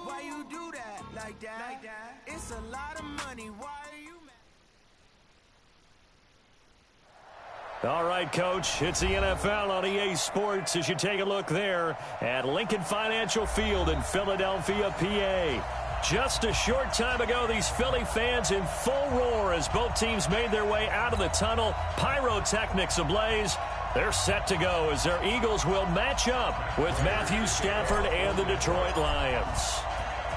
Why you do that like that? It's a lot of money. Why are you All right, Coach, it's the NFL on EA Sports as you take a look there at Lincoln Financial Field in Philadelphia, PA. Just a short time ago, these Philly fans in full roar as both teams made their way out of the tunnel. Pyrotechnics ablaze. They're set to go as their Eagles will match up with Matthew Stafford and the Detroit Lions.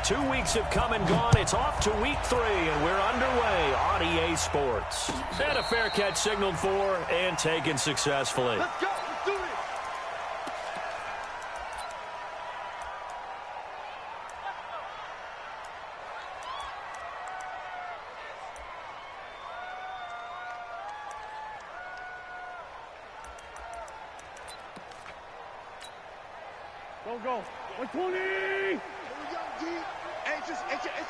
2 weeks have come and gone. It's off to week 3, and we're underway on EA Sports. And a fair catch signaled for and taken successfully. Let's go. Let's do it. Go. 120. Here we go, D. It's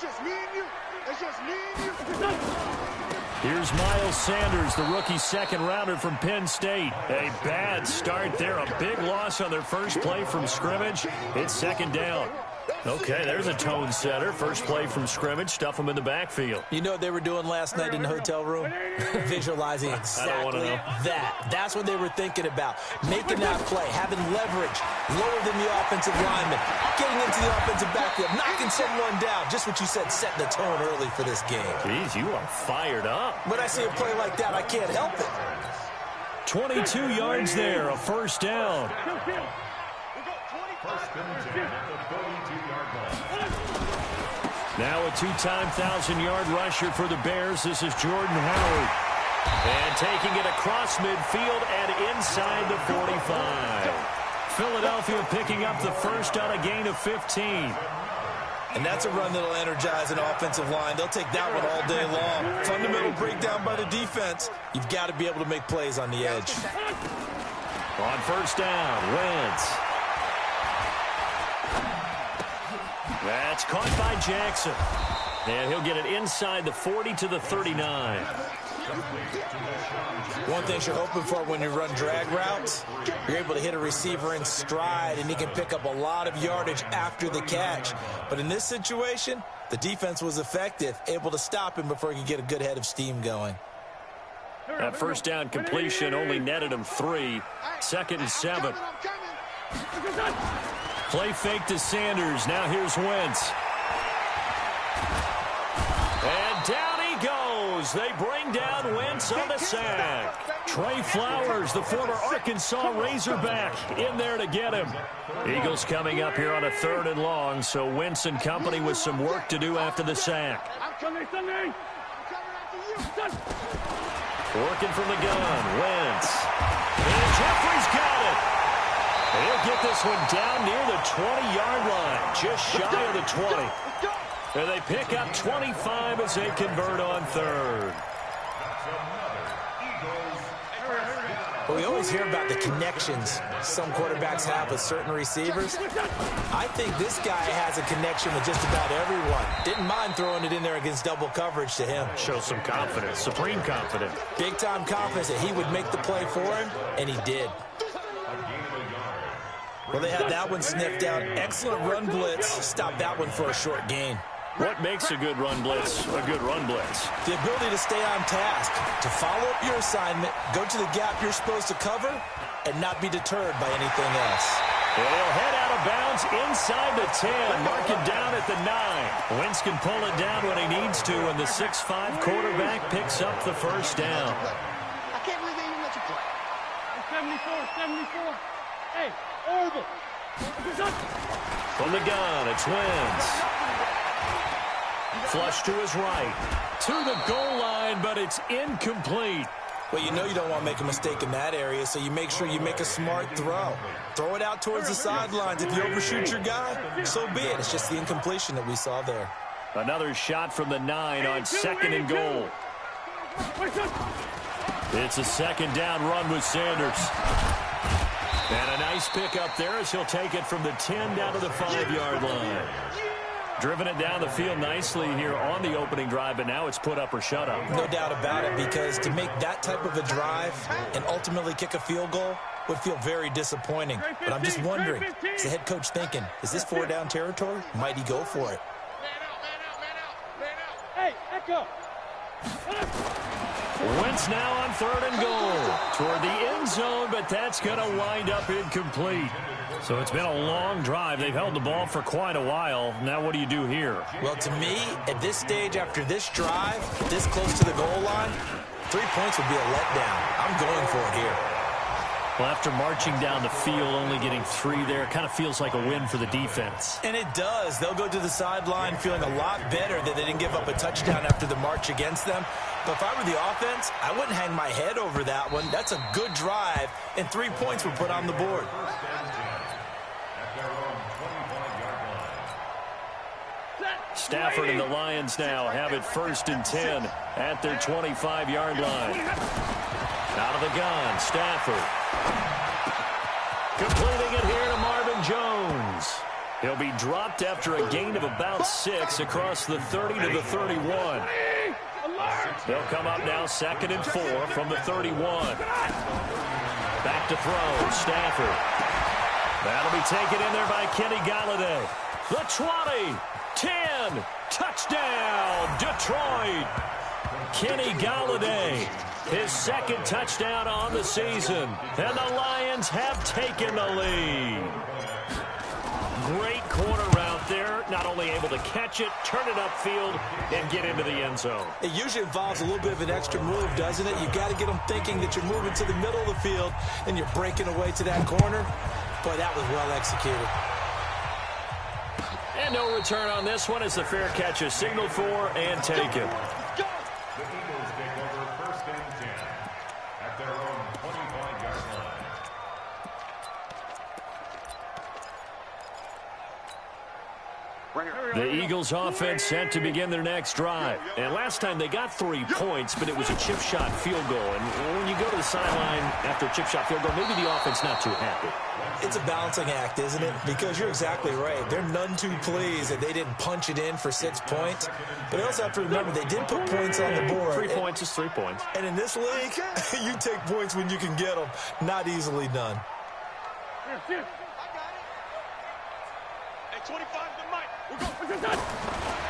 just me and you. It's just me and you. Here's Miles Sanders, the rookie second-rounder from Penn State. A bad start there. A big loss on their first play from scrimmage. It's second down. Okay, there's a tone setter. First play from scrimmage. Stuff them in the backfield. You know what they were doing last night in the hotel room? Visualizing exactly that. That's what they were thinking about. Making that play, having leverage, lower than the offensive lineman, getting into the offensive backfield, knocking someone down. Just what you said, setting the tone early for this game. Jeez, you are fired up. When I see a play like that, I can't help it. 22 yards there, a first down. Now a two-time 1,000-yard rusher for the Bears. This is Jordan Howard. And taking it across midfield and inside the 45. Philadelphia picking up the first on a gain of 15. And that's a run that'll energize an offensive line. They'll take that one all day long. Fundamental breakdown by the defense. You've got to be able to make plays on the edge. On first down, Wentz. That's caught by Jackson. And he'll get it inside the 40 to the 39. One thing you're hoping for when you run drag routes, you're able to hit a receiver in stride, and he can pick up a lot of yardage after the catch. But in this situation, the defense was effective, able to stop him before he could get a good head of steam going. That first down completion only netted him 3. Second and 7. Play fake to Sanders. Now here's Wentz. And down he goes. They bring down Wentz on the sack. Trey Flowers, the former Arkansas Razorback, in there to get him. Eagles coming up here on a 3rd and long, so Wentz and company with some work to do after the sack. Working from the gun, Wentz. And Jeffrey's got it. He'll get this one down near the 20-yard line, just shy of the 20. And they pick up 25 as they convert on 3rd. Well, we always hear about the connections some quarterbacks have with certain receivers. I think this guy has a connection with just about everyone. Didn't mind throwing it in there against double coverage to him. Shows some confidence, supreme confidence. Big-time confidence that he would make the play for him, and he did. Well, they had that one sniffed out. Excellent run blitz. Stopped that one for a short gain. What makes a good run blitz a good run blitz? The ability to stay on task, to follow up your assignment, go to the gap you're supposed to cover, and not be deterred by anything else. And he'll head out of bounds inside the 10. Mark it down at the 9. Wentz can pull it down when he needs to, and the 6'5 quarterback picks up the first down. I can't believe they even let you play. 74. Hey, Orville. From the gun, it's Wentz. Flush to his right. To the goal line, but it's incomplete. Well, you know you don't want to make a mistake in that area, so you make sure you make a smart throw. Throw it out towards the sidelines. If you overshoot your guy, so be it. It's just the incompletion that we saw there. Another shot from the 9 on 2nd and goal. It's a second down run with Sanders. And a nice pickup there as he'll take it from the 10 down to the 5-yard line. Driven it down the field nicely here on the opening drive, but now it's put up or shut up. No doubt about it, because to make that type of a drive and ultimately kick a field goal, would feel very disappointing. But I'm just wondering, is the head coach thinking, is this 4-down territory? Might he go for it? Hey, echo. Wentz now on 3rd and goal toward the end zone, but that's going to wind up incomplete. So it's been a long drive. They've held the ball for quite a while. Now what do you do here? Well, to me, at this stage after this drive, this close to the goal line, 3 points would be a letdown. I'm going for it here. Well, after marching down the field, only getting 3 there, it kind of feels like a win for the defense. And it does. They'll go to the sideline feeling a lot better that they didn't give up a touchdown after the march against them. But if I were the offense, I wouldn't hang my head over that one. That's a good drive, and 3 points were put on the board. Stafford and the Lions now have it 1st and 10 at their 25-yard line. Out of the gun, Stafford. Completing it here to Marvin Jones. He'll be dropped after a gain of about 6 across the 30 to the 31. They'll come up now 2nd and 4 from the 31. Back to throw, Stafford. That'll be taken in there by Kenny Golladay. The 20, 10, touchdown, Detroit. Kenny Golladay, his 2nd touchdown on the season, and the Lions have taken the lead. Great corner route there, not only able to catch it, turn it upfield, and get into the end zone. It usually involves a little bit of an extra move, doesn't it? You got to get them thinking that you're moving to the middle of the field, and you're breaking away to that corner. Boy, that was well executed. And no return on this one as the fair catch is signaled for and taken. The Eagles take over 1st and 10 at their own 25-yard line. The Eagles offense set to begin their next drive. And last time they got 3 points, but it was a chip shot field goal. And when you go to the sideline after a chip shot field goal, maybe the offense not too happy. It's a balancing act, isn't it? Because you're exactly right. They're none too pleased that they didn't punch it in for 6 points. But you also have to remember they did put points on the board. 3 points is 3 points. And in this league, you take points when you can get them. Not easily done. Hey, 25 to Mike. We're going.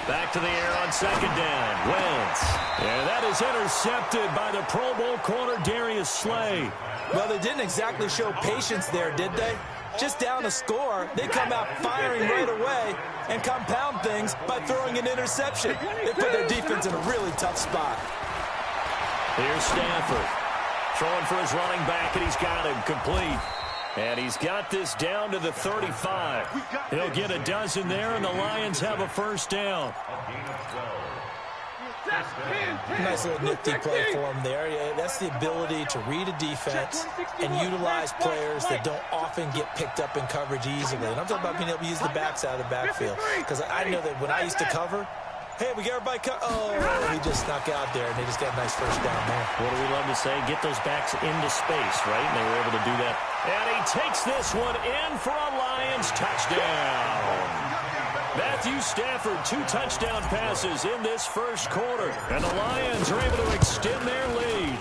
Back to the air on 2nd down. Wentz. And that is intercepted by the Pro Bowl corner Darius Slay. Well, they didn't exactly show patience there, did they? Just down a score, they come out firing right away and compound things by throwing an interception. They put their defense in a really tough spot. Here's Stafford. Throwing for his running back, and he's got him complete. And he's got this down to the 35. He'll get a dozen there, and the Lions have a 1st down. Nice little nifty play for him there. Yeah, that's the ability to read a defense and utilize players that don't often get picked up in coverage easily. And I'm talking about being able to use the backs out of the backfield. Because I know that when I used to cover, hey, we got everybody oh, he just snuck out there, and they just got a nice 1st down there. What do we love to say? Get those backs into space, right? And they were able to do that. And he takes this one in for a Lions touchdown. Matthew Stafford, 2 touchdown passes in this 1st quarter. And the Lions are able to extend their lead.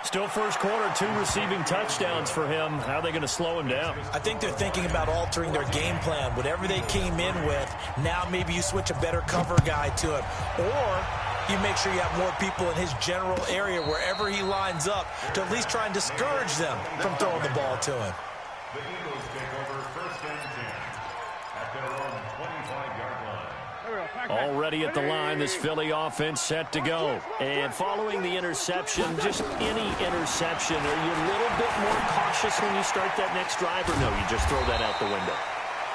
Still 1st quarter, 2 receiving touchdowns for him. How are they going to slow him down? I think they're thinking about altering their game plan. Whatever they came in with, now maybe you switch a better cover guy to him. Or you make sure you have more people in his general area wherever he lines up to at least try and discourage them from throwing the ball to him. The Eagles take over 1st and 10 at their own 25-yard line. Already at the line, this Philly offense set to go. And following the interception, just any interception, are you a little bit more cautious when you start that next drive, or no, you just throw that out the window?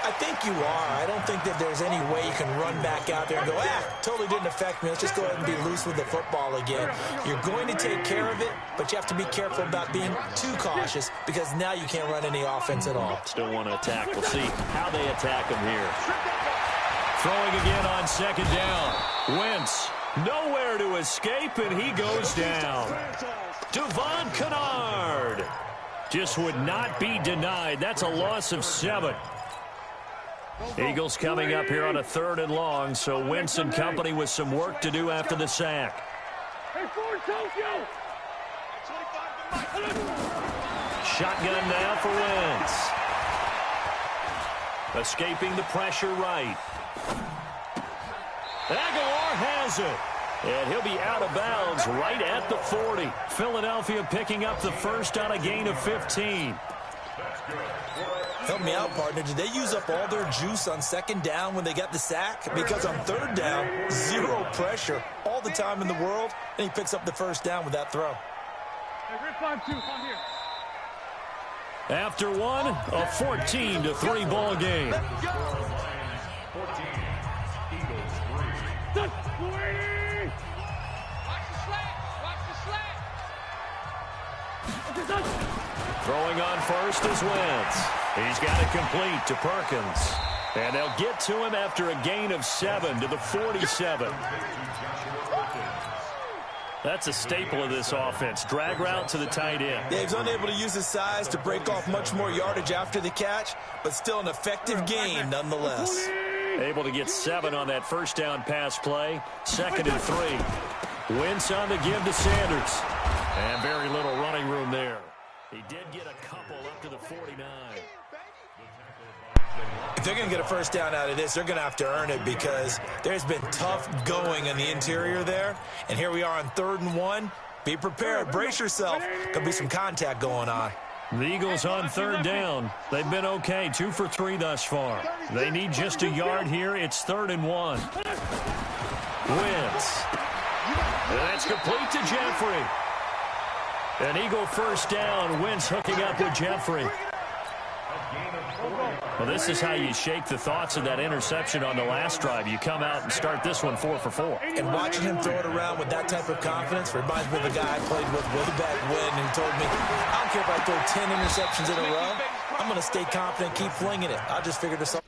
I think you are. I don't think that there's any way you can run back out there and go, totally didn't affect me. Let's just go ahead and be loose with the football again. You're going to take care of it, but you have to be careful about being too cautious because now you can't run any offense at all. Still want to attack. We'll see how they attack him here. Throwing again on 2nd down. Wentz, nowhere to escape, and he goes down. Devon Kennard just would not be denied. That's a loss of 7. Eagles coming up here on a 3rd and long, so Wentz and company with some work to do after the sack. Shotgun now for Wentz. Escaping the pressure right. Aguilar has it. And he'll be out of bounds right at the 40. Philadelphia picking up the first on a gain of 15. Help me out, partner. Did they use up all their juice on second down when they got the sack? Because on third down, zero pressure all the time in the world, and he picks up the first down with that throw. After one, a 14-3 ball game. 14, Eagles 3. Throwing on first is Wentz. He's got it complete to Perkins. And they'll get to him after a gain of 7 to the 47. That's a staple of this offense. Drag route to the tight end. Dave's unable to use his size to break off much more yardage after the catch, but still an effective gain nonetheless. Able to get 7 on that first down pass play. 2nd and 3. Wentz on the give to Sanders. And very little running room there. He did get a couple up to the 49. If they're going to get a first down out of this, they're going to have to earn it because there's been tough going in the interior there. And here we are on 3rd and 1. Be prepared. Brace yourself. There'll be some contact going on. The Eagles on 3rd down. They've been okay. 2 for 3 thus far. They need just a yard here. It's 3rd and 1. Wentz. And that's complete to Jeffrey. An Eagle first down. Wentz hooking up with Jeffrey. Well, this is how you shake the thoughts of that interception on the last drive. You come out and start this one 4 for 4. And watching him throw it around with that type of confidence reminds me of a guy I played with way back when, and he told me, I don't care if I throw 10 interceptions in a row. I'm going to stay confident, keep flinging it. I just figured this out.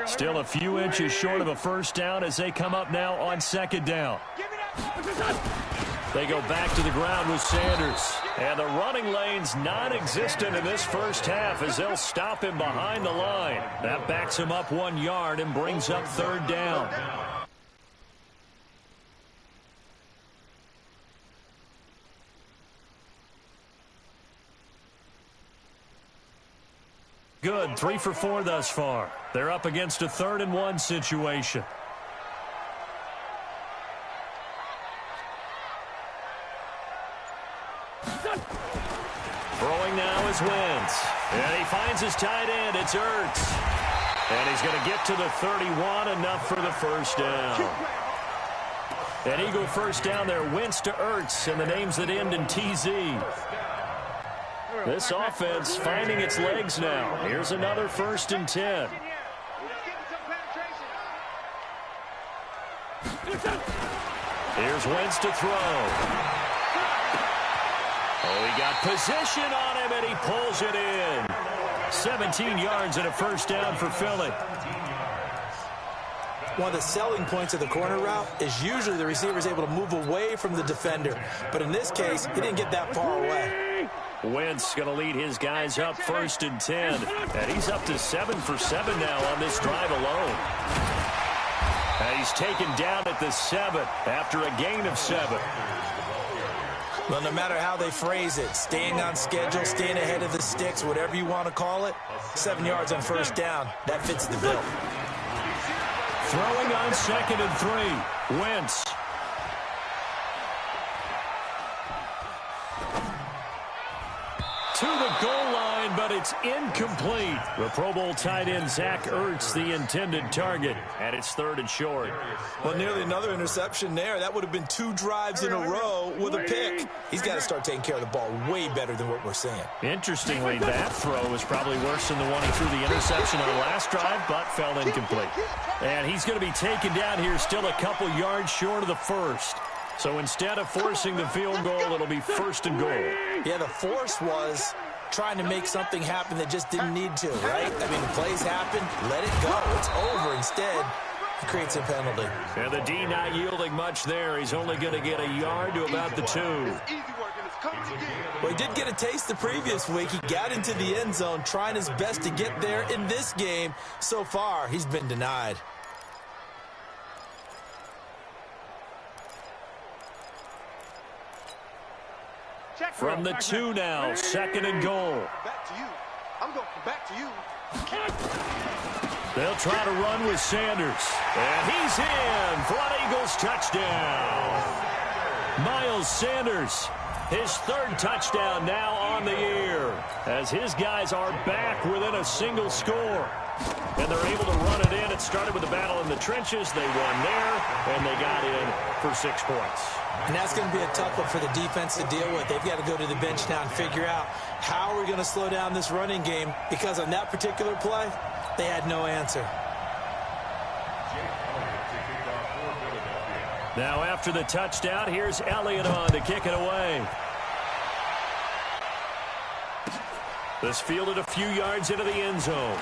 Still a few inches short of a first down as they come up now on 2nd down. They go back to the ground with Sanders. And the running lane's non-existent in this first half as they'll stop him behind the line. That backs him up 1 yard and brings up 3rd down. Good, 3 for 4 thus far. They're up against a 3rd and 1 situation. Throwing now is Wentz. And he finds his tight end. It's Ertz. And he's going to get to the 31, enough for the first down. An Eagle first down there. Wentz to Ertz, and the names that end in TZ. This offense finding its legs now. Here's another 1st and 10. Here's Wentz to throw. Oh, he got position on him, and he pulls it in. 17 yards and a first down for Philly. One of the selling points of the corner route is usually the receiver is able to move away from the defender. But in this case, he didn't get that far away. Wentz going to lead his guys up 1st and 10. And he's up to 7 for 7 now on this drive alone. And he's taken down at the 7 after a gain of 7. Well, no matter how they phrase it, staying on schedule, staying ahead of the sticks, whatever you want to call it, 7 yards on first down, that fits the bill. Throwing on 2nd and 3. Wentz. To the goal line, but it's incomplete. The Pro Bowl tight end Zach Ertz, the intended target, and it's 3rd and short. Well, nearly another interception there. That would have been 2 drives in a row with a pick. He's got to start taking care of the ball way better than what we're seeing. Interestingly, that throw was probably worse than the one he threw the interception on last drive, but fell incomplete. And he's going to be taken down here still a couple yards short of the first. So instead of forcing the field goal, it'll be 1st and goal. Yeah, the force was trying to make something happen that just didn't need to, right? I mean, the plays happen, let it go. It's over. Instead, it creates a penalty. And the D not yielding much there. He's only going to get a yard to about the 2. Well, he did get a taste the previous week. He got into the end zone trying his best to get there in this game. So far, he's been denied. From the 2 now, 2nd and goal. Back to you. I'm going back to you. They'll try to run with Sanders. And he's in for an Eagles touchdown. Miles Sanders, his 3rd touchdown now on the year, as his guys are back within a single score. And they're able to run it in. It started with a battle in the trenches. They won there, and they got in for 6 points. And that's going to be a tough one for the defense to deal with. They've got to go to the bench now and figure out how are we going to slow down this running game, because on that particular play, they had no answer. Now after the touchdown, here's Elliott on to kick it away. This fielded a few yards into the end zone.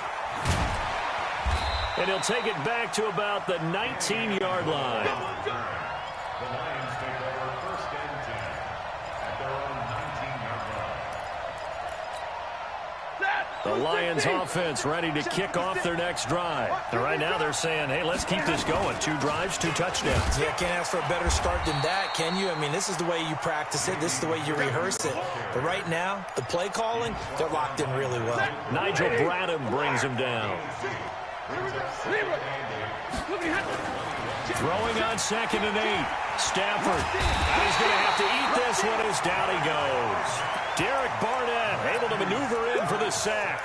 And he'll take it back to about the 19-yard line. The Lions take over 1st and 10 at their own 19-yard line. The Lions offense ready to kick off their next drive. And right now they're saying, hey, let's keep this going. 2 drives, 2 touchdowns. Yeah, can't ask for a better start than that, can you? I mean, this is the way you practice it. This is the way you rehearse it. But right now, the play calling, they're locked in really well. Nigel Bradham brings him down. Throwing on 2nd and 8. Stafford. He's going to have to eat this one as down he goes. Derek Barnett able to maneuver in for the sack.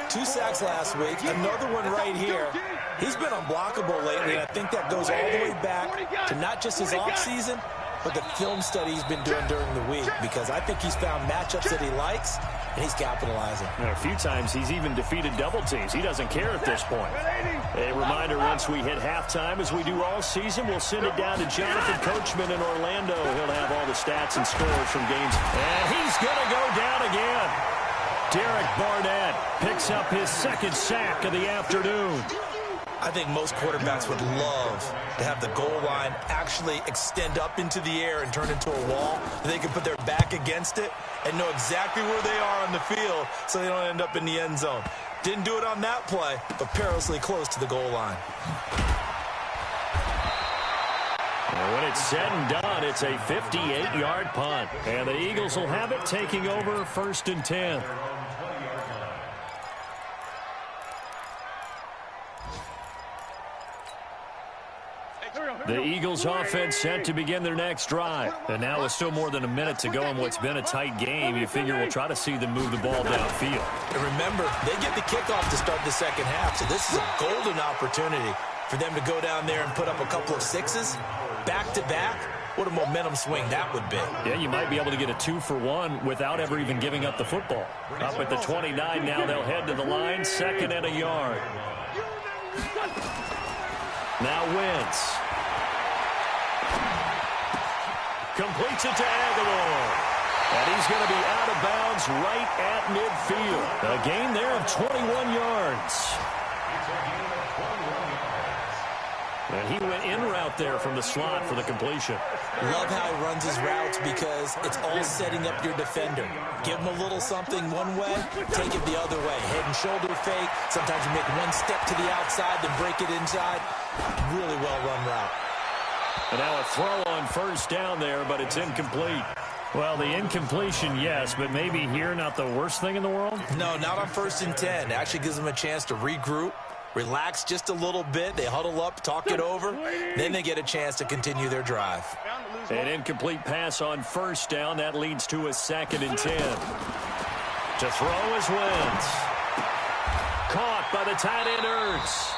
2 sacks last week, another one right here. He's been unblockable lately, and I think that goes all the way back to not just his offseason, but the film study he's been doing during the week, because I think he's found matchups that he likes, and he's capitalizing. A few times he's even defeated double teams. He doesn't care at this point. A reminder, once we hit halftime, as we do all season, we'll send it down to Jonathan Coachman in Orlando. He'll have all the stats and scores from games. And he's going to go down again. Derek Barnett picks up his 2nd sack of the afternoon. I think most quarterbacks would love to have the goal line actually extend up into the air and turn into a wall. They can put their back against it and know exactly where they are on the field so they don't end up in the end zone. Didn't do it on that play, but perilously close to the goal line. And when it's said and done, it's a 58-yard punt. And the Eagles will have it, taking over 1st and 10. The Eagles offense set to begin their next drive. And now with still more than a minute to go in what's been a tight game, you figure we'll try to see them move the ball downfield. And remember, they get the kickoff to start the 2nd half, so this is a golden opportunity for them to go down there and put up a couple of 6s back-to-back. What a momentum swing that would be. Yeah, you might be able to get a 2-for-1 without ever even giving up the football. Up at the 29 now, they'll head to the line, 2nd and a yard. Now Wentz. Completes it to Aguilar. And he's going to be out of bounds right at midfield. A gain there of 21 yards. And he went in route there from the slot for the completion. Love how he runs his routes, because it's all setting up your defender. Give him a little something one way, take it the other way. Head and shoulder fake. Sometimes you make one step to the outside, then break it inside. Really well-run route. And now a throw on 1st down there, but it's incomplete. Well, the incompletion, yes, but maybe here not the worst thing in the world? No, not on 1st and 10. It actually gives them a chance to regroup, relax just a little bit. They huddle up, talk it over. Then they get a chance to continue their drive. An incomplete pass on 1st down. That leads to a 2nd and 10. To throw is Wentz. Caught by the tight end Ertz.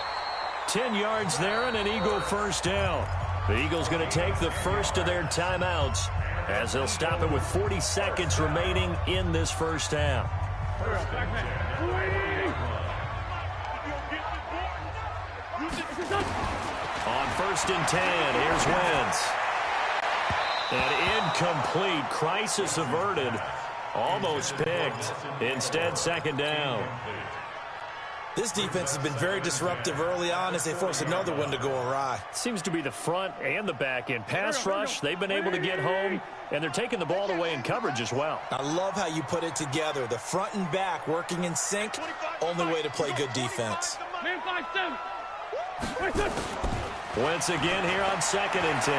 10 yards there and an Eagle 1st down. The Eagles going to take the first of their timeouts as they'll stop it with 40 seconds remaining in this 1st half. On 1st and 10, here's Wentz. And incomplete. Crisis averted. Almost picked. Instead, 2nd down. This defense has been very disruptive early on as they force another one to go awry. Seems to be the front and the back end. Pass rush, they've been able to get home, and they're taking the ball away in coverage as well. I love how you put it together. The front and back working in sync, only way to play good defense. Once again here on 2nd and 10.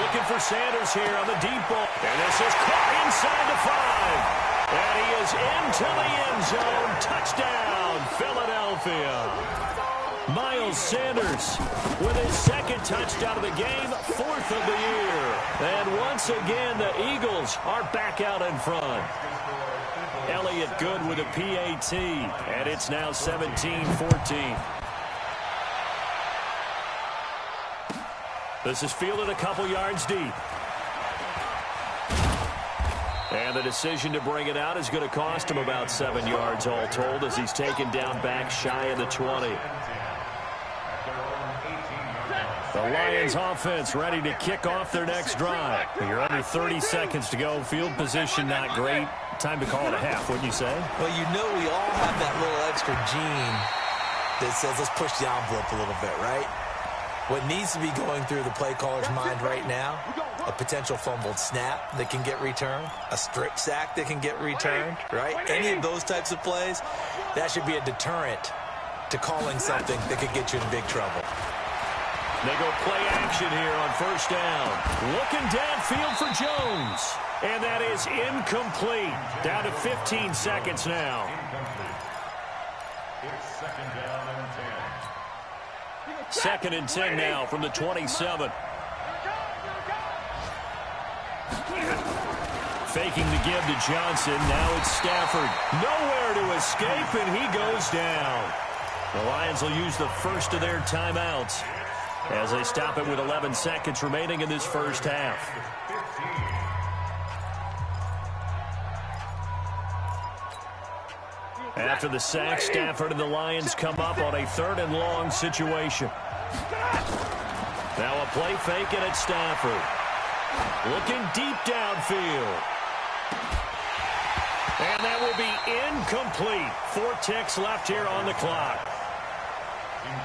Looking for Sanders here on the deep ball. And this is caught inside the 5. And he is into the end zone. Touchdown, Philadelphia. Miles Sanders with his 2nd touchdown of the game, 4th of the year. And once again, the Eagles are back out in front. Elliott Good with a PAT, and it's now 17-14. This is fielded a couple yards deep. And the decision to bring it out is going to cost him about 7 yards all told as he's taken down back shy of the 20. The Lions offense ready to kick off their next drive. You're under 30 seconds to go. Field position not great. Time to call it a half, wouldn't you say? Well, you know we all have that little extra gene that says let's push the envelope a little bit, right? What needs to be going through the play caller's mind right now, a potential fumbled snap that can get returned, a strip sack that can get returned, right? Any of those types of plays, that should be a deterrent to calling something that could get you in big trouble. They go play action here on 1st down. Looking downfield for Jones. And that is incomplete. Down to 15 seconds now. It's 2nd down and 10. 2nd and 10 now from the 27. Faking the give to Johnson. Now it's Stafford. Nowhere to escape, and he goes down. The Lions will use the first of their timeouts as they stop it with 11 seconds remaining in this first half. After the sack, Stafford and the Lions come up on a 3rd and long situation. Now a play fake, and it's Stafford. Looking deep downfield. And that will be incomplete. 4 ticks left here on the clock.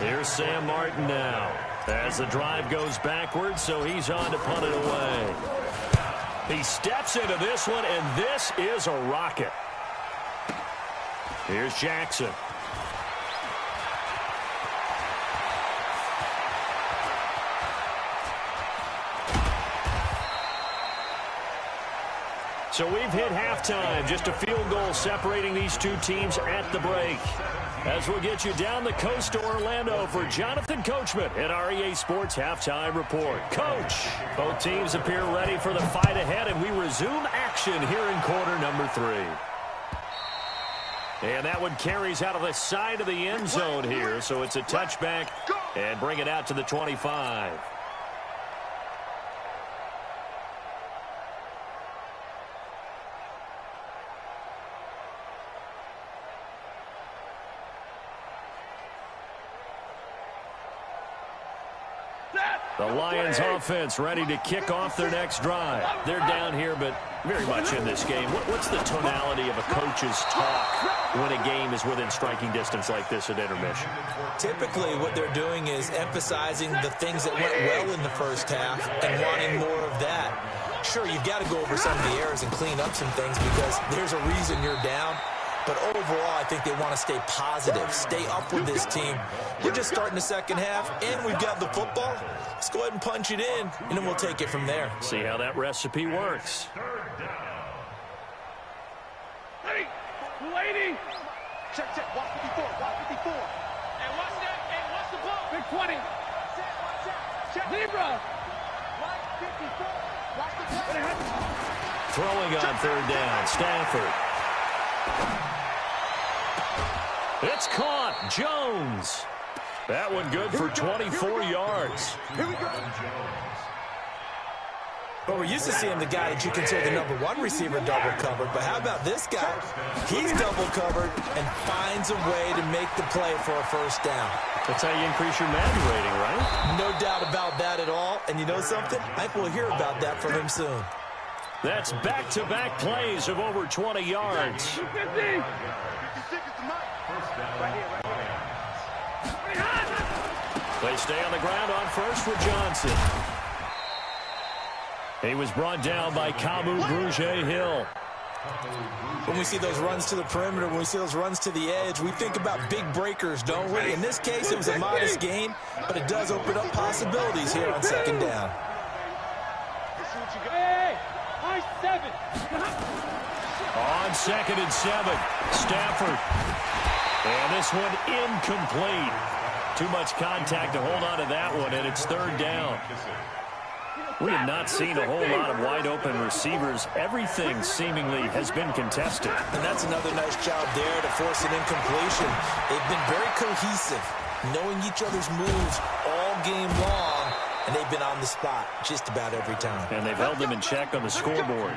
Here's Sam Martin now as the drive goes backwards, so he's on to punt it away. He steps into this one, and this is a rocket. Here's Jackson. So we've hit halftime. Just a field goal separating these two teams at the break. As we'll get you down the coast to Orlando for Jonathan Coachman at our EA Sports Halftime Report. Coach, both teams appear ready for the fight ahead, and we resume action here in quarter number 3. And that one carries out of the side of the end zone here, so it's a touchback and bring it out to the 25. The Lions offense ready to kick off their next drive. They're down here, but very much in this game. What's the tonality of a coach's talk when a game is within striking distance like this at intermission? Typically, what they're doing is emphasizing the things that went well in the first half and wanting more of that. Sure, you've got to go over some of the errors and clean up some things because there's a reason you're down. But overall, I think they want to stay positive, stay up with this team. We're just starting the second half, and we've got the football. Let's go ahead and punch it in, and then we'll take it from there. See how that recipe works. Hey, 280. Check, watch 54, watch 54. Hey, watch that, hey, watch the ball. Big 20. Check. Zebra. Watch 54, watch the play. Throwing on 3rd down, Stafford. It's caught. Jones. That one good for 24 yards. Here we go. But we're used to seeing the guy that you consider the #1 receiver double covered. But how about this guy? He's double covered and finds a way to make the play for a 1st down. That's how you increase your Madden rating, right? No doubt about that at all. And you know something? I think we'll hear about that from him soon. That's back-to-back plays of over 20 yards. 250. 56 is the mic. First down, Lions. They stay on the ground on first with Johnson. He was brought down by Kamu Brugier-Hill. When we see those runs to the perimeter, when we see those runs to the edge, we think about big breakers, don't we? In this case, it was a modest gain, but it does open up possibilities here on second down. Hey, high 7. On 2nd and 7, Stafford. And this one incomplete. Too much contact to hold on to that one, and it's 3rd down. We have not seen a whole lot of wide-open receivers. Everything seemingly has been contested. And that's another nice job there to force an incompletion. They've been very cohesive, knowing each other's moves all game long, and they've been on the spot just about every time. And they've held them in check on the scoreboard.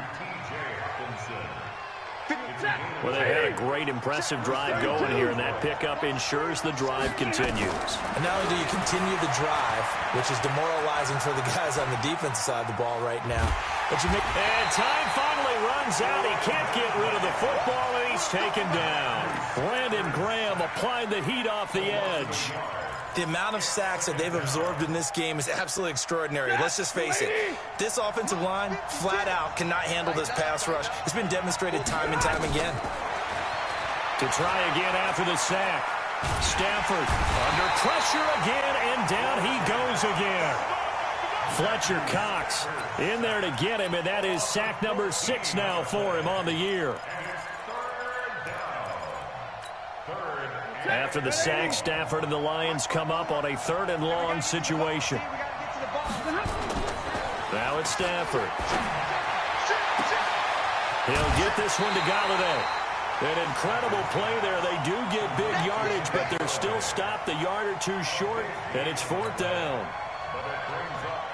Well, they had a great, impressive drive going here, and that pickup ensures the drive continues. And not only do you continue the drive, which is demoralizing for the guys on the defensive side of the ball right now, but you make... And time finally runs out. He can't get rid of the football, and he's taken down. Brandon Graham applying the heat off the edge. The amount of sacks that they've absorbed in this game is absolutely extraordinary. Let's just face it. This offensive line, flat out, cannot handle this pass rush. It's been demonstrated time and time again. To try again after the sack. Stafford under pressure again, and down he goes again. Fletcher Cox in there to get him, and that is sack number 6 now for him on the year. After the sack, Stafford and the Lions come up on a 3rd and long situation. Now it's Stafford. He'll get this one to Galladay. An incredible play there. They do get big yardage, but they're still stopped a yard or 2 short, and it's 4th down.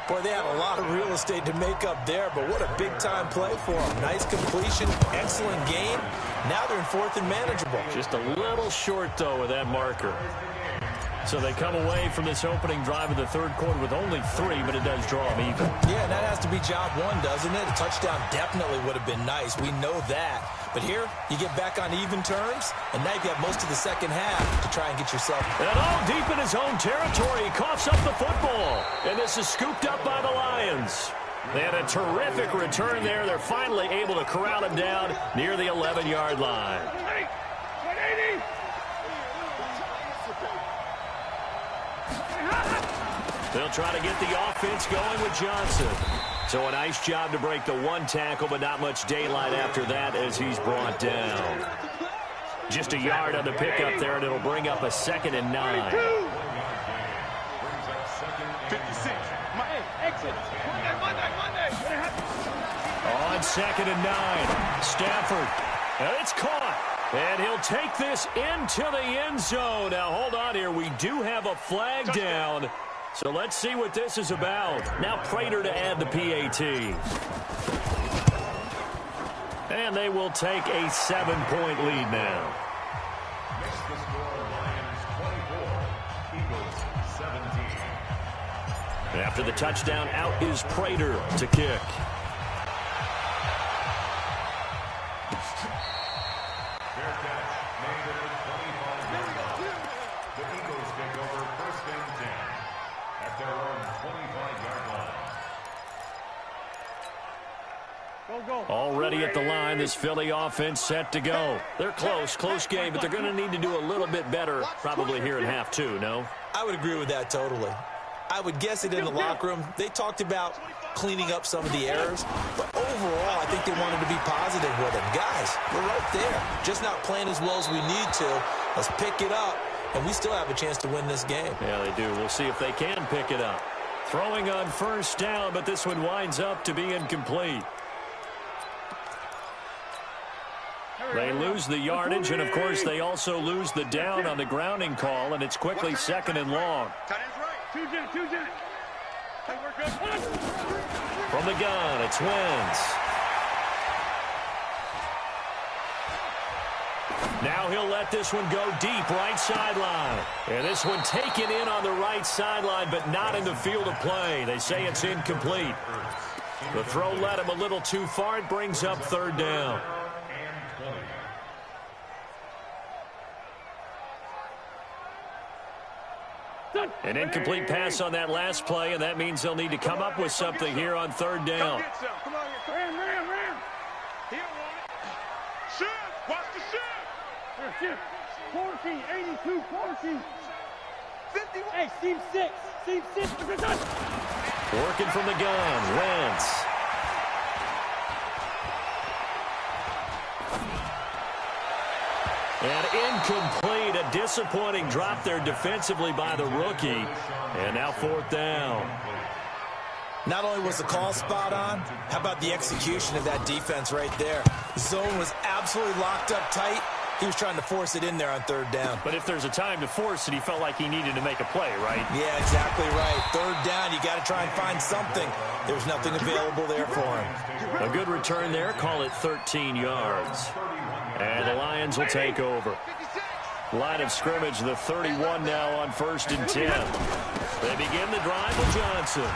Boy, they had a lot of real estate to make up there, but what a big-time play for them. Nice completion, excellent gain. Now they're in 4th and manageable. Just a little short, though, with that marker. So they come away from this opening drive of the 3rd quarter with only 3, but it does draw them even. Yeah, and that has to be job 1, doesn't it? A touchdown definitely would have been nice. We know that. But here, you get back on even terms, and now you have most of the second half to try and get yourself. And all deep in his own territory, he coughs up the football. And this is scooped up by the Lions. They had a terrific return there. They're finally able to corral him down near the 11-yard line. 180. They'll try to get the offense going with Johnson. So a nice job to break the 1 tackle, but not much daylight after that as he's brought down. Just a yard on the pickup there, and it'll bring up a 2nd and 9. 56. Exit. Monday. On 2nd and 9, Stafford. And it's caught. And he'll take this into the end zone. Now, hold on here. We do have a flag down. So let's see what this is about. Now Prater to add the PAT. And they will take a 7-point lead now. Makes the score Lions 24, Eagles 17. After the touchdown, out is Prater to kick. Fair catch made at the 25-yard line. The Eagles take over 1st and 10 at their own 25-yard line. Already at the line, this Philly offense set to go. They're close game, but they're going to need to do a little bit better probably here in half 2, no? I would agree with that totally. I would guess it in the locker room. They talked about cleaning up some of the errors, but overall, I think they wanted to be positive with it. Guys, we're right there. Just not playing as well as we need to. Let's pick it up, and we still have a chance to win this game. Yeah, they do. We'll see if they can pick it up. Throwing on 1st down, but this one winds up to be incomplete. They lose the yardage, and, of course, they also lose the down on the grounding call, and it's quickly 2nd and long. Two jet. Hey, we're good. From the gun, it's Wentz. Now he'll let this one go deep, right sideline. And this one taken in on the right sideline, but not in the field of play. They say it's incomplete. The throw led him a little too far. It brings up 3rd down. An incomplete pass on that last play, and that means they'll need to come up with something here on third down. Come on, ram. He don't want it. Shoot! Watch the shoot! 40, 82, 40. 51. Hey, seam 6. Working from the gun, Wentz. And incomplete, a disappointing drop there defensively by the rookie. And now fourth down. Not only was the call spot on, how about the execution of that defense right there? Zone was absolutely locked up tight. He was trying to force it in there on third down. But if there's a time to force it, he felt like he needed to make a play, right? Yeah, exactly right. Third down, you got to try and find something. There's nothing available there for him. A good return there, call it 13 yards. And the Lions will take over. Line of scrimmage, the 31 now on 1st and 10. They begin the drive with Johnson.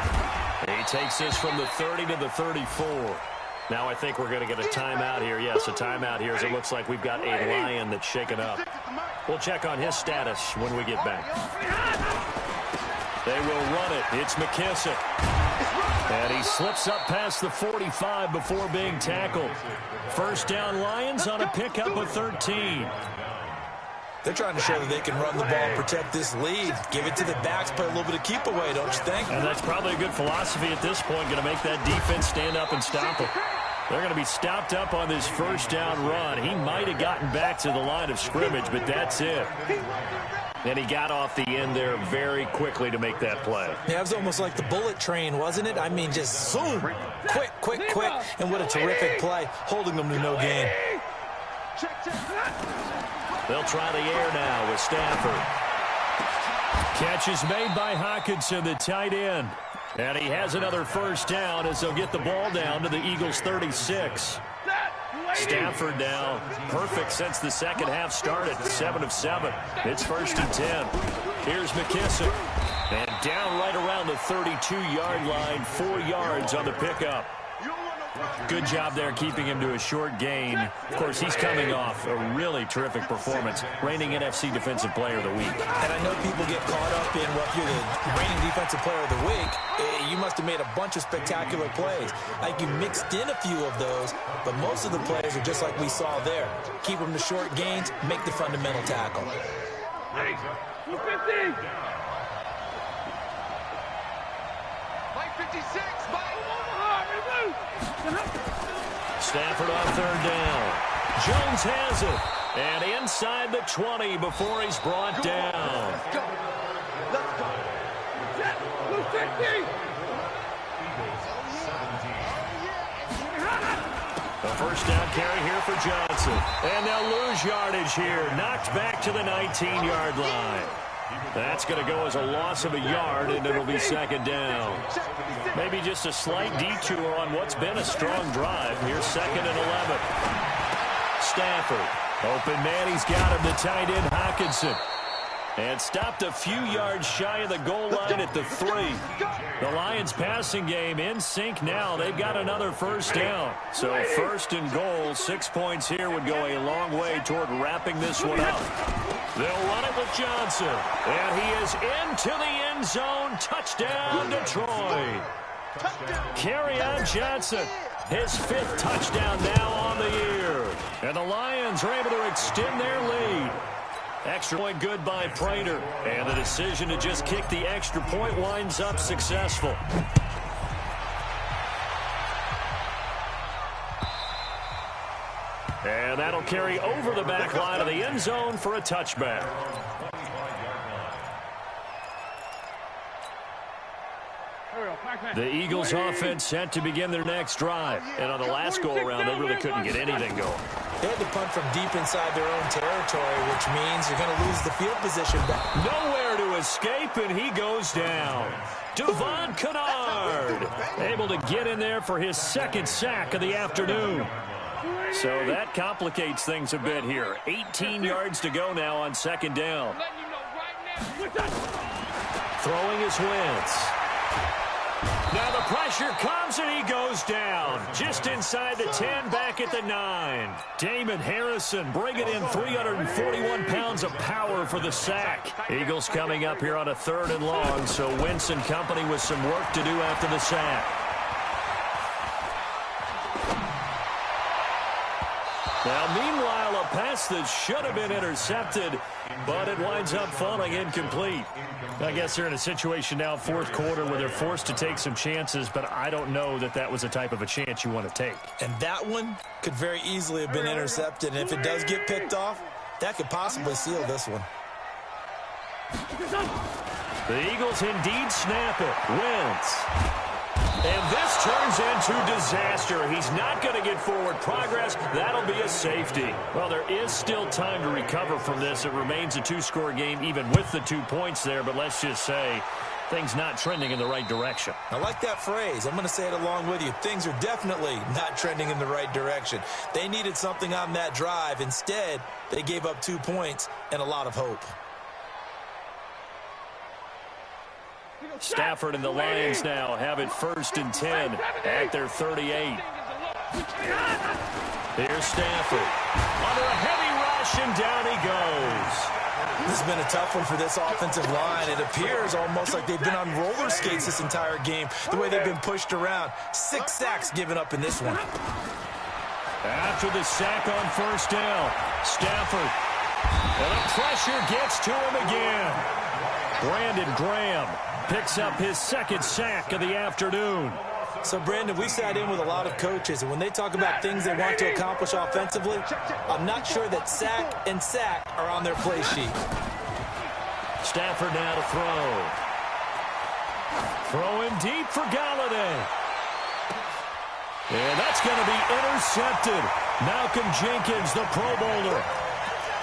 He takes this from the 30 to the 34. Now I think we're going to get a timeout here. Yes, a timeout here as it looks like we've got a Lion that's shaken up. We'll check on his status when we get back. They will run it. It's McKissick. And he slips up past the 45 before being tackled. First down Lions on a pickup of 13. They're trying to show that they can run the ball and protect this lead. Give it to the backs, play a little bit of keep away, don't you think? And that's probably a good philosophy at this point, going to make that defense stand up and stop them. They're going to be stopped up on this first down run. He might have gotten back to the line of scrimmage, but that's it. And he got off the end there very quickly to make that play. Yeah, it was almost like the bullet train, wasn't it? I mean, just zoom, quick, and what a terrific play, holding them to no gain. They'll try the air now with Stafford. Catch is made by Hockenson, the tight end. And he has another first down as they'll get the ball down to the Eagles' 36. Stafford now perfect since the second half started, 7 of 7. It's 1st and 10. Here's McKissick. And down right around the 32-yard line, 4 yards on the pickup. Good job there keeping him to a short gain. Of course, he's coming off a really terrific performance, reigning NFC Defensive Player of the Week. And I know people get caught up in, well, if you're the reigning Defensive Player of the Week, you must have made a bunch of spectacular plays. Like you mixed in a few of those, but most of the plays are just like we saw there. Keep them to short gains, make the fundamental tackle. Hey, 250. Mike 56, Mike. Stafford on third down. Jones has it. And inside the 20 before he's brought down. Let's go. Set. 250. A first down carry here for Johnson. And they'll lose yardage here. Knocked back to the 19-yard line. That's going to go as a loss of a yard, and it'll be second down. Maybe just a slight detour on what's been a strong drive. Here's 2nd and 11. Stafford. Open man, he's got him, the tight end Hockenson. And stopped a few yards shy of the goal line at the 3. The Lions passing game in sync now. They've got another first down. So 1st and goal, 6 points here would go a long way toward wrapping this one up. They'll run it with Johnson. And he is into the end zone. Touchdown, Detroit. Carry on Johnson. His 5th touchdown now on the year. And the Lions are able to extend their lead. Extra point good by Prater. And the decision to just kick the extra point winds up successful. And that'll carry over the back line of the end zone for a touchback. The Eagles offense set to begin their next drive. And on the last go-around, they really couldn't get anything going. They had to punt from deep inside their own territory, which means you're going to lose the field position back. Nowhere to escape, and he goes down. Devon Kennard able to get in there for his 2nd sack of the afternoon. So that complicates things a bit here. 18 yards to go now on 2nd down. Throwing his Wentz. Now the pressure comes and he goes down. Just inside the 10, back at the 9. Damon Harrison bringing in 341 pounds of power for the sack. Eagles coming up here on a 3rd and long, so Wentz and company with some work to do after the sack. Now, meanwhile, a pass that should have been intercepted, but it winds up falling incomplete. I guess they're in a situation now, 4th quarter, where they're forced to take some chances, but I don't know that that was the type of a chance you want to take. And that one could very easily have been intercepted, and if it does get picked off, that could possibly seal this one. The Eagles indeed snap it. Wentz. And this turns into disaster. He's not going to get forward progress. That'll be a safety. Well, there is still time to recover from this. It remains a 2-score game even with the 2 points there, but let's just say things not trending in the right direction. I like that phrase. I'm going to say it along with you. Things are definitely not trending in the right direction. They needed something on that drive. Instead, they gave up 2 points and a lot of hope. Stafford and the Lions now have it 1st and 10 at their 38. Here's Stafford. Under a heavy rush, and down he goes. This has been a tough one for this offensive line. It appears almost like they've been on roller skates this entire game, the way they've been pushed around. 6 sacks given up in this one. After the sack on 1st down, Stafford. And the pressure gets to him again. Brandon Graham picks up his 2nd sack of the afternoon. So, Brandon, we sat in with a lot of coaches, and when they talk about things they want to accomplish offensively, I'm not sure that sack and sack are on their play sheet. Stafford now to throw. Throwing deep for Galladay. And that's going to be intercepted. Malcolm Jenkins, the Pro Bowler.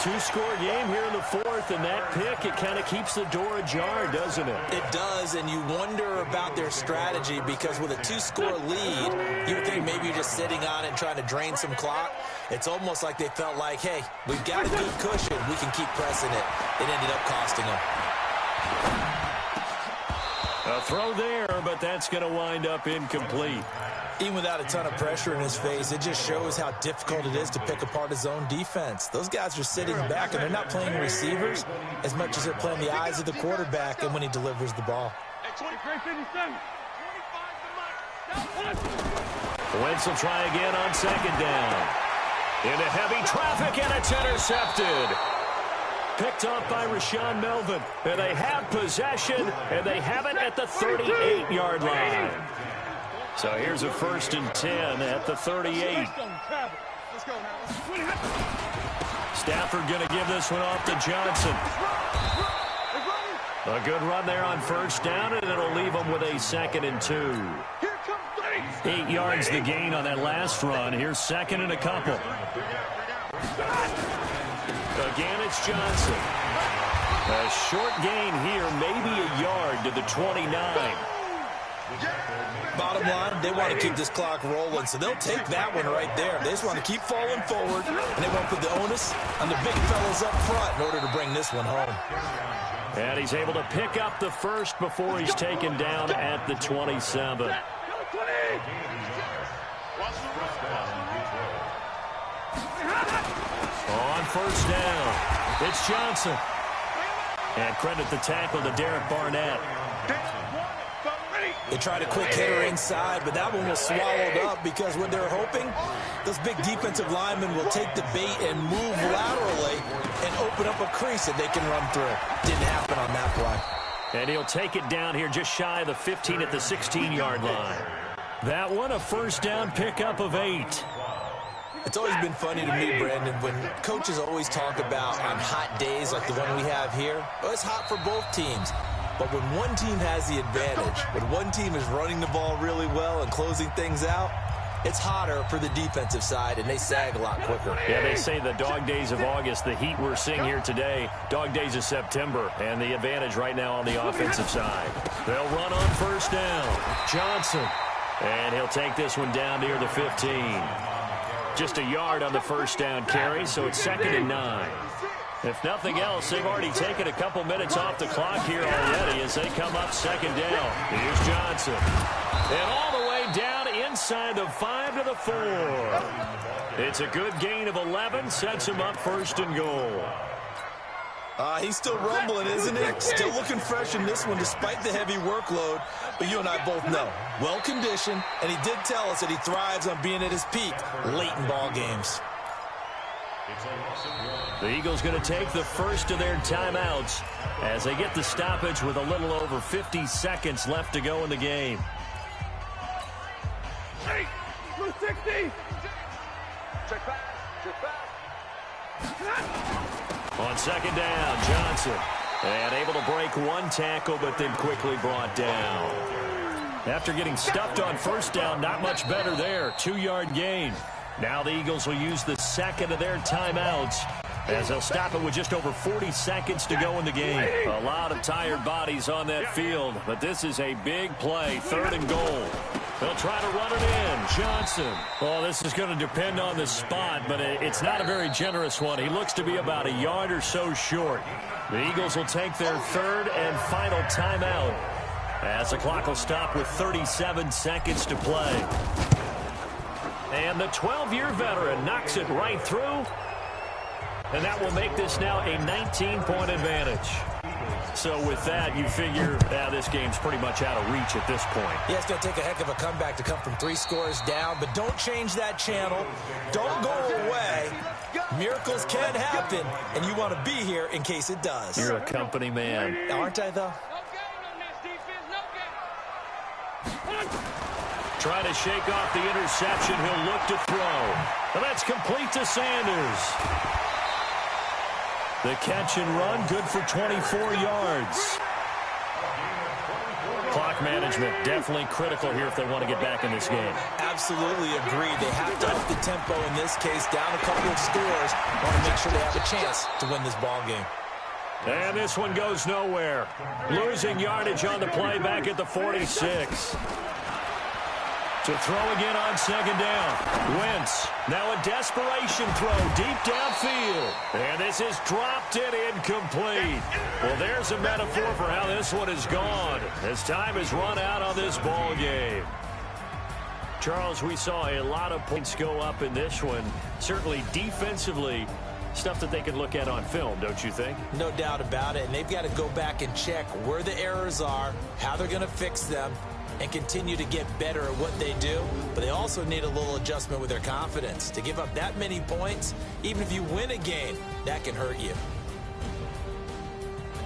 2-score game here in the 4th, and that pick, it kind of keeps the door ajar, doesn't it? It does, and you wonder about their strategy because with a 2-score lead, you would think maybe you're just sitting on it and trying to drain some clock. It's almost like they felt like, hey, we've got a good cushion. We can keep pressing it. It ended up costing them. A throw there, but that's going to wind up incomplete. Even without a ton of pressure in his face, it just shows how difficult it is to pick apart his own defense. Those guys are sitting back, and they're not playing receivers as much as they're playing the eyes of the quarterback and when he delivers the ball. Wentz will try again on 2nd down. Into heavy traffic, and it's intercepted. Picked off by Rashawn Melvin. And they have possession, and they have it at the 38-yard line. So here's a 1st and 10 at the 38. Stafford going to give this one off to Johnson. A good run there on 1st down, and it'll leave them with a 2nd and 2. 8 yards the gain on that last run. Here's 2nd and a couple. Again, it's Johnson. A short gain here, maybe a yard to the 29. Bottom line, they want to keep this clock rolling, so they'll take that one right there. They just want to keep falling forward, and they want to put the onus on the big fellas up front in order to bring this one home. And he's able to pick up the 1st before he's taken down at the 27. On 1st down, it's Johnson. And credit the tackle to Derek Barnett. They tried a quick hitter inside, but that one was swallowed up because what they're hoping, those big defensive linemen will take the bait and move laterally and open up a crease that they can run through. Didn't happen on that play. And he'll take it down here just shy of the 15 at the 16-yard line. That one, a 1st down pickup of 8. It's always been funny to me, Brandon, when coaches always talk about on hot days like the one we have here. Well, it's hot for both teams. But when one team has the advantage, when one team is running the ball really well and closing things out, it's hotter for the defensive side, and they sag a lot quicker. Yeah, they say the dog days of August, the heat we're seeing here today, dog days of September, and the advantage right now on the offensive side. They'll run on 1st down. Johnson, and he'll take this one down near the 15. Just a yard on the 1st down carry, so it's 2nd and 9. If nothing else, they've already taken a couple minutes off the clock here already as they come up second down. Here's Johnson. And all the way down inside the 5 to the 4. It's a good gain of 11, sets him up first and goal. He's still rumbling, isn't he? Still looking fresh in this one despite the heavy workload. But you and I both know, well-conditioned, and he did tell us that he thrives on being at his peak late in ball games. The Eagles going to take the first of their timeouts as they get the stoppage with a little over 50 seconds left to go in the game. Hey, blue 60. Check back. On second down, Johnson. And able to break one tackle, but then quickly brought down. After getting stuffed on first down, not much better there. 2-yard gain. Now the Eagles will use the second of their timeouts as they'll stop it with just over 40 seconds to go in the game. A lot of tired bodies on that field, but this is a big play, 3rd and goal. They'll try to run it in. Johnson. Well, this is going to depend on the spot, but it's not a very generous one. He looks to be about a yard or so short. The Eagles will take their 3rd and final timeout as the clock will stop with 37 seconds to play. And the 12-year veteran knocks it right through. And that will make this now a 19-point advantage. So with that, you figure this game's pretty much out of reach at this point. Yeah, it's going to take a heck of a comeback to come from 3 scores down, but don't change that channel. Don't go away. Miracles can happen, and you want to be here in case it does. You're a company man. Aren't I, though? Trying to shake off the interception. He'll look to throw. And that's complete to Sanders. The catch and run, good for 24 yards. Clock management definitely critical here if they want to get back in this game. Absolutely agree. They have to up the tempo in this case, down a couple of scores. Want to make sure they have a chance to win this ball game. And this one goes nowhere. Losing yardage on the play back at the 46. To throw again on second down. Wentz. Now a desperation throw deep downfield. And this is dropped it incomplete. Well, there's a metaphor for how this one is gone as time has run out on this ball game. Charles, we saw a lot of points go up in this one. Certainly defensively, stuff that they can look at on film, don't you think? No doubt about it. And they've got to go back and check where the errors are, how they're going to fix them, and continue to get better at what they do. But they also need a little adjustment with their confidence. To give up that many points, even if you win a game, that can hurt you.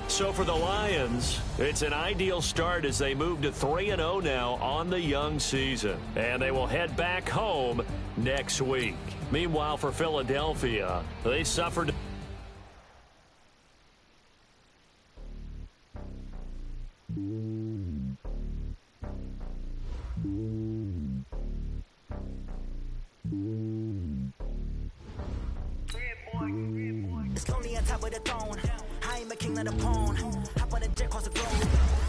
So for the Lions, it's an ideal start as they move to 3-0 now on the young season. And they will head back home next week. Meanwhile, for Philadelphia, they suffered. It's lonely on top of the throne. I am a king of the pawn. Hop on the jet, cross the globe.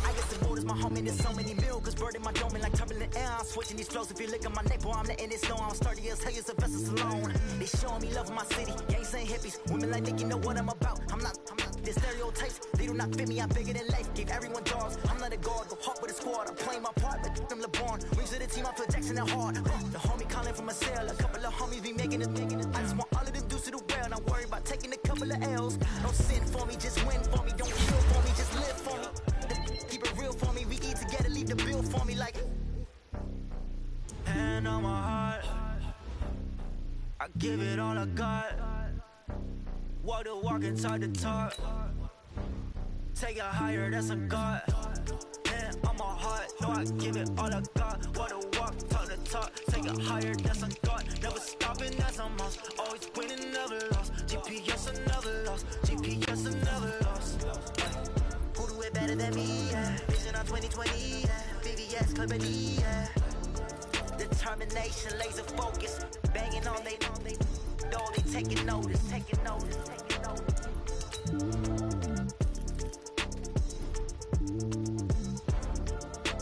I guess the road is my home, and there's so many miracles burning my dome like turbulent air. I'm switching these flows. If you look at my neck, boy, I'm letting it snow. I'm sturdy as hell, as a vessel alone. They showing me love in my city. Gangs ain't hippies. Women like Nick, you know what I'm about. I'm not. The stereotypes, they do not fit me. I'm bigger than life. Gave everyone dogs. I'm not a guard. Go hard with a squad. I'm playing my part, but them LeBron. Wings to the team, I feel Jackson and hard. The homie calling from a cell. A couple of homies be making it. I just want all of them dudes to do well. Not worry about taking a couple of L's. Don't sin for me, just win for me. Don't kill for me, just live for me. Keep it real for me. We eat together, leave the bill for me like. Hand on my heart, I give it all I got. Walk the walk and talk the talk. Take it higher, that's a God. Hand on my heart, no, I give it all I got. Walk the walk, talk the talk. Take it higher, that's a God. Never stopping, that's a must. Always winning, never lost. GPS, I never lost. GPS, I never lost. Who do it better than me? Yeah. Vision on 2020. Yeah. VVS, Clarity. Yeah. Determination, laser focus. Banging on they know they taking notice. Taking notice. Taking notice.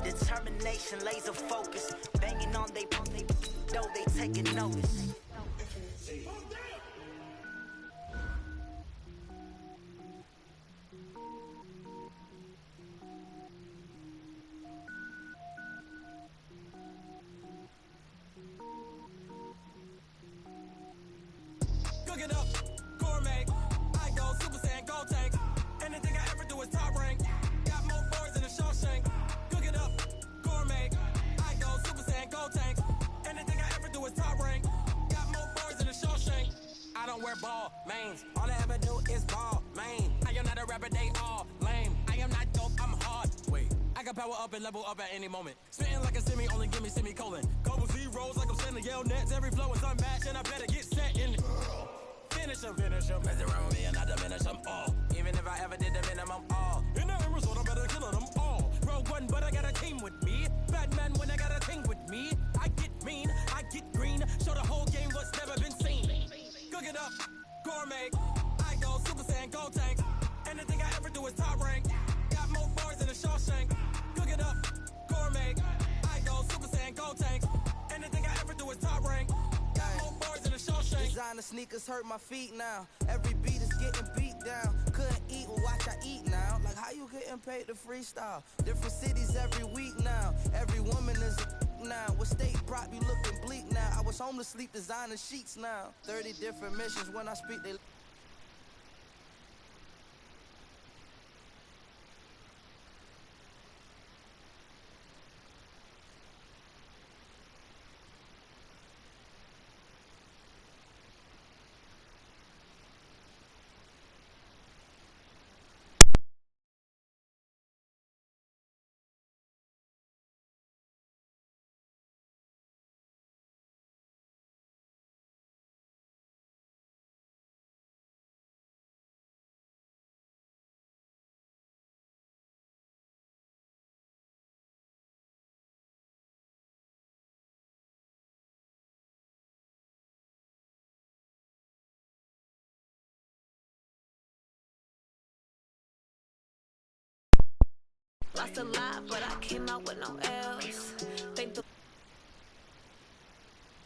Determination, laser focus. Banging on they know they taking notice. don't wear ball mains. All I ever do is ball, man. I am not a rapper, they all lame. I am not dope, I'm hard. Wait, I can power up and level up at any moment. Spitting like a semi, only give me semicolon. Couple zeros like I'm sending yell nets. Every flow is unmatched, and I better get set in. Finish them. Mess around with me and I diminish them all. Even if I ever did the minimum all. In the end result, I better kill them all. Rogue one, but I got a team with me. Batman when I got a team with me. I get mean, I get green. Show the whole game what's never been seen. Cook it up, gourmet. I go Super Saiyan, go tank. Anything I ever do is top rank. Got more bars than a Shawshank. Cook it up, gourmet. I go Super Saiyan, go tank. Anything I ever do is top rank. Got more bars than a Shawshank. Designer sneakers hurt my feet now. Every beat is getting beat down. Couldn't eat, well watch I eat now. Like how you getting paid to freestyle? Different cities every week now. Every woman is a now. What state prop you looking bleak now? I was home to sleep designer sheets now. 30 different missions when I speak they lost a lot, but I came out with no L's.